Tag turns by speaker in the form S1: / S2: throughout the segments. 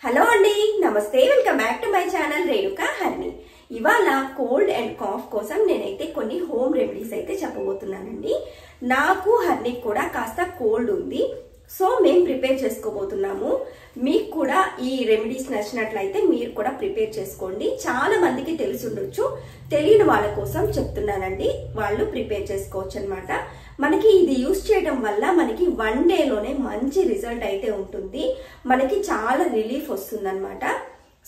S1: Hello అండి, నమస్తే. Welcome back to my channel Renuka Harni. ఇవాళ కోల్డ్ అండ్ కాఫ్ కోసం నేనైతే కొన్ని హోమ్ రెమెడీస్ అయితే చెప్పబోతున్నానండి. నాకు హర్నికి కూడా కాస్త కోల్డ్ ఉంది, సో మేము ప్రిపేర్ చేసుకోబోతున్నాము. మీకు కూడా ఈ రెమెడీస్ నచ్చినట్లయితే మీరు కూడా ప్రిపేర్ చేసుకోండి. చాలా మందికి తెలిసి ఉండొచ్చు, తెలియని వాళ్ళ కోసం చెప్తున్నానండి. వాళ్ళు ప్రిపేర్ చేసుకోవచ్చు అనమాట. మనకి ఇది యూజ్ చేయడం వల్ల మనకి 1 డేలోనే మంచి రిజల్ట్ అయితే ఉంటుంది. మనకి చాలా రిలీఫ్ వస్తుంది అనమాట.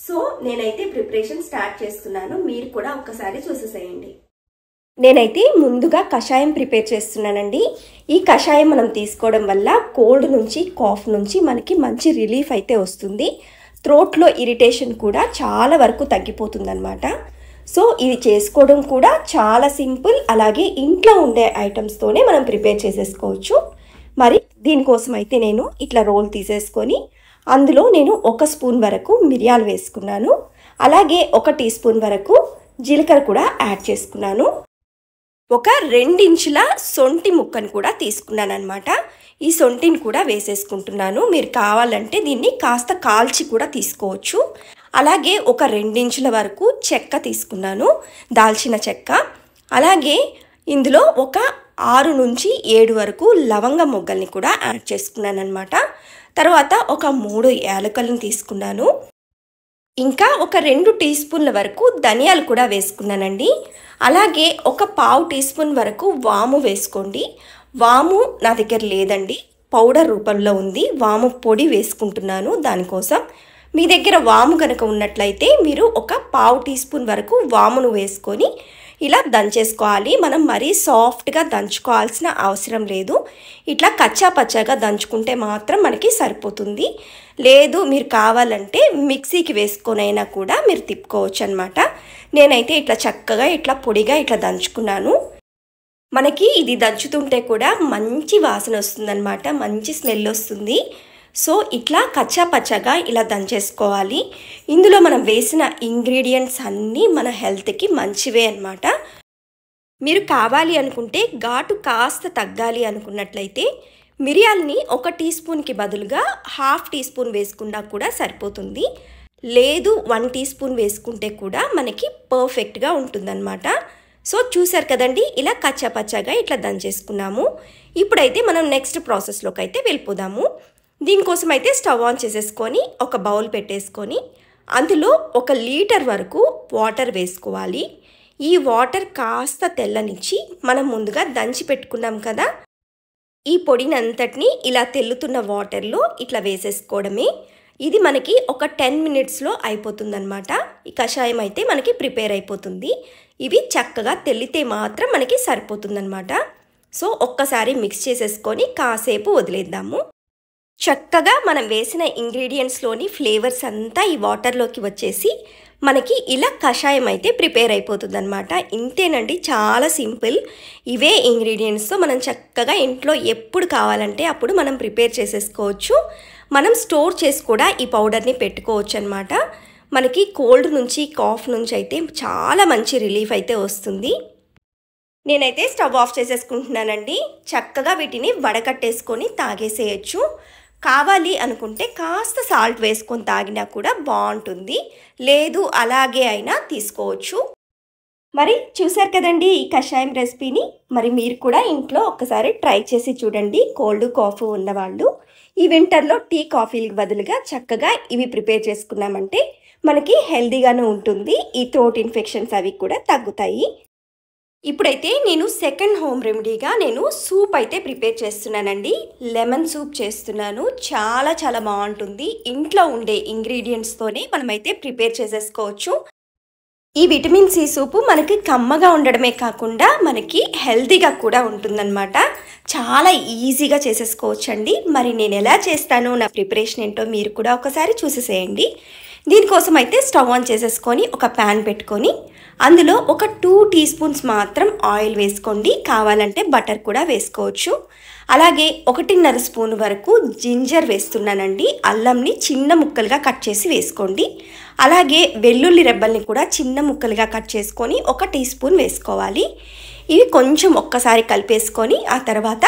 S1: సో నేనైతే ప్రిపరేషన్ స్టార్ట్ చేస్తున్నాను, మీరు కూడా ఒక్కసారి చూసేసేయండి. నేనైతే ముందుగా కషాయం ప్రిపేర్ చేస్తున్నానండి. ఈ కషాయం మనం తీసుకోవడం వల్ల కోల్డ్ నుంచి కాఫ్ నుంచి మనకి మంచి రిలీఫ్ అయితే వస్తుంది. థ్రోట్లో ఇరిటేషన్ కూడా చాలా వరకు తగ్గిపోతుంది అనమాట. సో ఇది చేసుకోవడం కూడా చాలా సింపుల్. అలాగే ఇంట్లో ఉండే ఐటమ్స్తోనే మనం ప్రిపేర్ చేసేసుకోవచ్చు. మరి దీనికోసం అయితే నేను ఇట్లా రోల్ తీసేసుకొని అందులో నేను 1 స్పూన్ వరకు మిరియాలు వేసుకున్నాను. అలాగే 1 టీ స్పూన్ వరకు జీలకర్ర కూడా యాడ్ చేసుకున్నాను. 2 ఇంచుల సొంటి ముక్కను కూడా తీసుకున్నాను అనమాట. ఈ సొంటిని కూడా వేసేసుకుంటున్నాను. మీరు కావాలంటే దీన్ని కాస్త కాల్చి కూడా తీసుకోవచ్చు. అలాగే 2 ఇంచుల వరకు చెక్క తీసుకున్నాను, దాల్చిన చెక్క. అలాగే ఇందులో 6 నుంచి 7 వరకు లవంగ మొగ్గల్ని కూడా యాడ్ చేసుకున్నాను అనమాట. తర్వాత 3 యాలకులను తీసుకున్నాను. ఇంకా 2 టీ స్పూన్ల వరకు ధనియాలు కూడా వేసుకున్నానండి. అలాగే 1/4 టీ స్పూన్ వరకు వాము వేసుకోండి. వాము నా దగ్గర లేదండి, పౌడర్ రూపంలో ఉంది. వాము పొడి వేసుకుంటున్నాను దానికోసం. మీ దగ్గర వాము కనుక ఉన్నట్లయితే మీరు 1/4 టీ స్పూన్ వరకు వామును వేసుకొని ఇలా దంచేసుకోవాలి. మనం మరీ సాఫ్ట్గా దంచుకోవాల్సిన అవసరం లేదు. ఇట్లా కచ్చా పచ్చాగా దంచుకుంటే మాత్రం మనకి సరిపోతుంది. లేదు మీరు కావాలంటే మిక్సీకి వేసుకొనైనా కూడా మీరు తిప్పుకోవచ్చు అనమాట. నేనైతే ఇట్లా చక్కగా ఇట్లా పొడిగా ఇట్లా దంచుకున్నాను. మనకి ఇది దంచుతుంటే కూడా మంచి వాసన వస్తుందన్నమాట, మంచి స్మెల్ వస్తుంది. సో ఇట్లా కచ్చా పచ్చగా ఇలా దంచేసుకోవాలి. ఇందులో మనం వేసిన ఇంగ్రీడియంట్స్ అన్నీ మన హెల్త్కి మంచివే అన్నమాట. మీరు కావాలి అనుకుంటే ఘాటు కాస్త తగ్గాలి అనుకున్నట్లయితే మిరియాలని 1 టీ స్పూన్కి బదులుగా 1/2 టీ స్పూన్ వేసుకున్నా కూడా సరిపోతుంది. లేదు 1 టీ స్పూన్ వేసుకుంటే కూడా మనకి పర్ఫెక్ట్గా ఉంటుందన్నమాట. సో చూసారు కదండి, ఇలా కచ్చా పచ్చగా ఇట్లా దంచేసుకున్నాము. ఇప్పుడైతే మనం నెక్స్ట్ ప్రాసెస్లోకి అయితే వెళ్ళిపోదాము. దీనికోసం అయితే స్టవ్ ఆన్ చేసేసుకొని ఒక బౌల్ పెట్టేసుకొని అందులో 1 లీటర్ వరకు వాటర్ వేసుకోవాలి. ఈ వాటర్ కాస్త తెల్లనిచ్చి మనం ముందుగా దంచి పెట్టుకున్నాం కదా, ఈ పొడిని అంతటిని ఇలా తెల్లుతున్న వాటర్లో ఇట్లా వేసేసుకోవడమే. ఇది మనకి 10 మినిట్స్లో అయిపోతుందన్నమాట. ఈ కషాయం అయితే మనకి ప్రిపేర్ అయిపోతుంది. ఇవి చక్కగా తెల్లితే మాత్రం మనకి సరిపోతుందన్నమాట. సో ఒక్కసారి మిక్స్ చేసేసుకొని కాసేపు వదిలేద్దాము. చక్కగా మనం వేసిన ఇంగ్రీడియంట్స్లోని ఫ్లేవర్స్ అంతా ఈ వాటర్లోకి వచ్చేసి మనకి ఇలా కషాయం అయితే ప్రిపేర్ అయిపోతుందన్నమాట. ఇంతేనండి, చాలా సింపుల్. ఇవే ఇంగ్రీడియంట్స్తో మనం చక్కగా ఇంట్లో ఎప్పుడు కావాలంటే అప్పుడు మనం ప్రిపేర్ చేసేసుకోవచ్చు. మనం స్టోర్ చేసి కూడా ఈ పౌడర్ని పెట్టుకోవచ్చు అనమాట. మనకి కోల్డ్ నుంచి కాఫ్ నుంచి అయితే చాలా మంచి రిలీఫ్ అయితే వస్తుంది. నేనైతే స్టవ్ ఆఫ్ చేసేసుకుంటున్నానండి. చక్కగా వీటిని వడకట్టేసుకొని తాగేసేయచ్చు. కావాలి అనుకుంటే కాస్త సాల్ట్ వేసుకొని తాగినా కూడా బాగుంటుంది. లేదు అలాగే అయినా తీసుకోవచ్చు. మరి చూసారు కదండి ఈ కషాయం రెసిపీని. మరి మీరు కూడా ఇంట్లో ఒక్కసారి ట్రై చేసి చూడండి. కోల్డ్ కాఫ్ ఉన్నవాళ్ళు ఈ వింటర్లో టీ కాఫీలకు బదులుగా చక్కగా ఇవి ప్రిపేర్ చేసుకున్నామంటే మనకి హెల్తీగానే ఉంటుంది. ఈ థ్రోట్ ఇన్ఫెక్షన్స్ అవి కూడా తగ్గుతాయి. ఇప్పుడైతే నేను సెకండ్ హోమ్ రెమెడీగా నేను సూప్ అయితే ప్రిపేర్ చేస్తున్నానండి. లెమన్ సూప్ చేస్తున్నాను. చాలా చాలా బాగుంటుంది. ఇంట్లో ఉండే ఇంగ్రీడియంట్స్తోనే మనమైతే ప్రిపేర్ చేసేసుకోవచ్చు. ఈ విటమిన్ సి సూపు మనకి కమ్మగా ఉండడమే కాకుండా మనకి హెల్తీగా కూడా ఉంటుందన్నమాట. చాలా ఈజీగా చేసేసుకోవచ్చండి. మరి నేను ఎలా చేస్తానో నా ప్రిపరేషన్ ఏంటో మీరు కూడా ఒకసారి చూసేసేయండి. దీనికోసం అయితే స్టవ్ ఆన్ చేసేసుకొని ఒక ప్యాన్ పెట్టుకొని అందులో 2 టీ స్పూన్స్ మాత్రం ఆయిల్ వేసుకోండి. కావాలంటే బటర్ కూడా వేసుకోవచ్చు. అలాగే 1.5 స్పూన్ వరకు జింజర్ వేస్తున్నానండి. అల్లంని చిన్న ముక్కలుగా కట్ చేసి వేసుకోండి. అలాగే వెల్లుల్లి రెబ్బల్ని కూడా చిన్న ముక్కలుగా కట్ చేసుకొని 1 టీ స్పూన్ వేసుకోవాలి. ఇవి కొంచెం ఒక్కసారి కలిపేసుకొని ఆ తర్వాత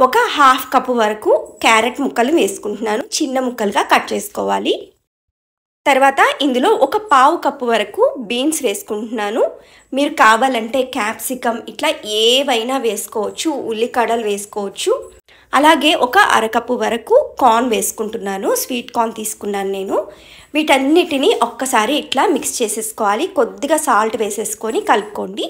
S1: 1/2 కప్పు వరకు క్యారెట్ ముక్కలు వేసుకుంటున్నాను. చిన్న ముక్కలుగా కట్ చేసుకోవాలి. తర్వాత ఇందులో ఒక పావు కప్పు వరకు బీన్స్ వేసుకుంటున్నాను. మీరు కావాలంటే క్యాప్సికమ్ ఇట్లా ఏవైనా వేసుకోవచ్చు, ఉల్లికాడలు వేసుకోవచ్చు. అలాగే ఒక అరకప్పు వరకు కార్న్ వేసుకుంటున్నాను. స్వీట్ కార్న్ తీసుకున్నాను నేను. వీటన్నిటిని ఒక్కసారి ఇట్లా మిక్స్ చేసేసుకోవాలి. కొద్దిగా సాల్ట్ వేసేసుకొని కలుపుకోండి.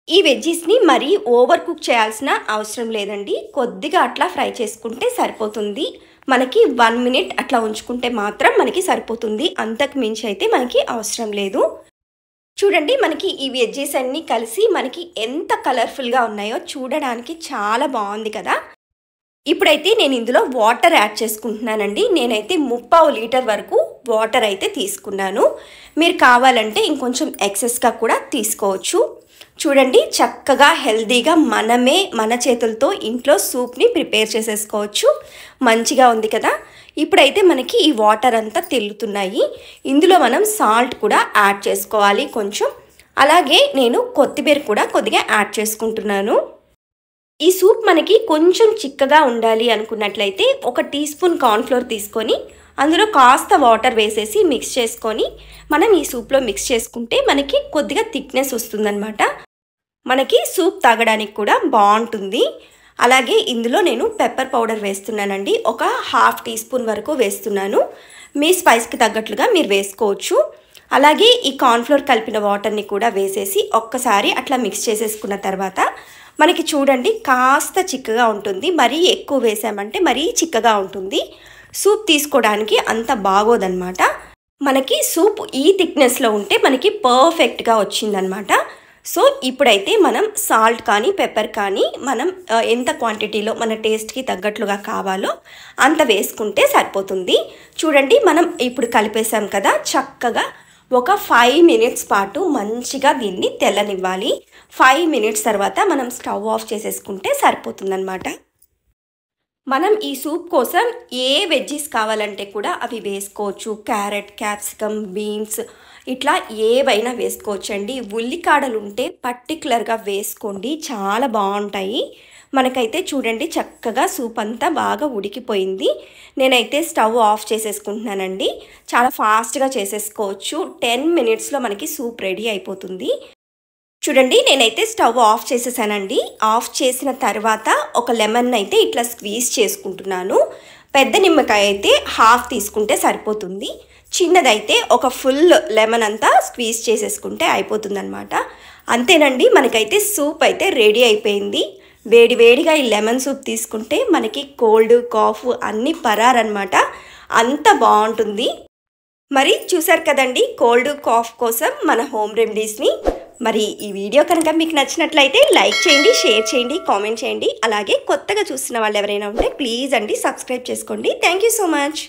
S1: ఈ వెజ్జీస్ని మరీ ఓవర్ కుక్ చేయాల్సిన అవసరం లేదండి. కొద్దిగా అట్లా ఫ్రై చేసుకుంటే సరిపోతుంది. మనకి 1 మినిట్ అట్లా ఉంచుకుంటే మాత్రం మనకి సరిపోతుంది. అంతకు మించి అయితే మనకి అవసరం లేదు. చూడండి, మనకి ఈ వెజ్జీస్ అన్నీ కలిసి మనకి ఎంత కలర్ఫుల్గా ఉన్నాయో చూడడానికి చాలా బాగుంది కదా. ఇప్పుడైతే నేను ఇందులో వాటర్ యాడ్ చేసుకుంటున్నానండి. నేనైతే 3/4 లీటర్ వరకు వాటర్ అయితే తీసుకున్నాను. మీరు కావాలంటే ఇంకొంచెం ఎక్సెస్గా కూడా తీసుకోవచ్చు. చూడండి, చక్కగా హెల్దీగా మనమే మన చేతులతో ఇంట్లో సూప్ని ప్రిపేర్ చేసేసుకోవచ్చు. మంచిగా ఉంది కదా. ఇప్పుడైతే మనకి ఈ వాటర్ అంతా తెల్లుతున్నాయి. ఇందులో మనం సాల్ట్ కూడా యాడ్ చేసుకోవాలి కొంచెం. అలాగే నేను కొత్తిమీర కూడా కొద్దిగా యాడ్ చేసుకుంటున్నాను. ఈ సూప్ మనకి కొంచెం చిక్కగా ఉండాలి అనుకున్నట్లయితే 1 టీ స్పూన్ కార్న్ఫ్లోర్ తీసుకొని అందులో కాస్త వాటర్ వేసేసి మిక్స్ చేసుకొని మనం ఈ సూప్లో మిక్స్ చేసుకుంటే మనకి కొద్దిగా థిక్నెస్ వస్తుందన్నమాట. మనకి సూప్ తాగడానికి కూడా బాగుంటుంది. అలాగే ఇందులో నేను పెప్పర్ పౌడర్ వేస్తున్నానండి. ఒక 1/2 టీ స్పూన్ వరకు వేస్తున్నాను. మీ స్పైస్కి తగ్గట్లుగా మీరు వేసుకోవచ్చు. అలాగే ఈ కార్న్ఫ్లోర్ కలిపిన వాటర్ని కూడా వేసేసి ఒక్కసారి అట్లా మిక్స్ చేసేసుకున్న తర్వాత మనకి చూడండి కాస్త చిక్కగా ఉంటుంది. మరీ ఎక్కువ వేసామంటే మరీ చిక్కగా ఉంటుంది. సూప్ తీసుకోవడానికి అంత బాగోదన్నమాట. మనకి సూప్ ఈ థిక్నెస్లో ఉంటే మనకి పర్ఫెక్ట్గా వచ్చిందనమాట. సో ఇప్పుడైతే మనం సాల్ట్ కానీ పెప్పర్ కానీ మనం ఎంత క్వాంటిటీలో మన టేస్ట్కి తగ్గట్లుగా కావాలో అంత వేసుకుంటే సరిపోతుంది. చూడండి, మనం ఇప్పుడు కలిపేసాం కదా, చక్కగా ఒక 5 మినిట్స్ పాటు మంచిగా దీన్ని తెల్లనివ్వాలి. 5 మినిట్స్ తర్వాత మనం స్టవ్ ఆఫ్ చేసేసుకుంటే సరిపోతుందన్నమాట. మనం ఈ సూప్ కోసం ఏ వెజ్జీస్ కావాలంటే కూడా అవి వేసుకోవచ్చు. క్యారెట్, క్యాప్సికమ్, బీన్స్ ఇట్లా ఏవైనా వేసుకోవచ్చండి. ఉల్లికాడలు ఉంటే పర్టికులర్గా వేసుకోండి, చాలా బాగుంటాయి. మనకైతే చూడండి చక్కగా సూప్ అంతా బాగా ఉడికిపోయింది. నేనైతే స్టవ్ ఆఫ్ చేసేసుకుంటున్నానండి. చాలా ఫాస్ట్గా చేసేసుకోవచ్చు. 10 మినిట్స్లో మనకి సూప్ రెడీ అయిపోతుంది. చూడండి, నేనైతే స్టవ్ ఆఫ్ చేసేసానండి. ఆఫ్ చేసిన తర్వాత ఒక లెమన్ అయితే ఇట్లా స్క్వీజ్ చేసుకుంటున్నాను. పెద్ద నిమ్మకాయ అయితే 1/2 తీసుకుంటే సరిపోతుంది. చిన్నదైతే ఒక ఫుల్ లెమన్ అంతా స్క్వీజ్ చేసేసుకుంటే అయిపోతుందన్నమాట. అంతేనండి, మనకైతే సూప్ అయితే రెడీ అయిపోయింది. వేడి వేడిగా ఈ లెమన్ సూప్ తీసుకుంటే మనకి కోల్డ్, కాఫ్ అన్నీ పరారనమాట. అంత బాగుంటుంది. మరి చూసారు కదండి కోల్డ్, కాఫ్ కోసం మన హోమ్ రెమెడీస్ని. మరి ఈ వీడియో కనుక మీకు నచ్చినట్లయితే లైక్ చేయండి, షేర్ చేయండి, కామెంట్ చేయండి. అలాగే కొత్తగా చూస్తున్న వాళ్ళు ఎవరైనా ఉంటే ప్లీజ్ అండి సబ్స్క్రైబ్ చేసుకోండి. Thank you so much.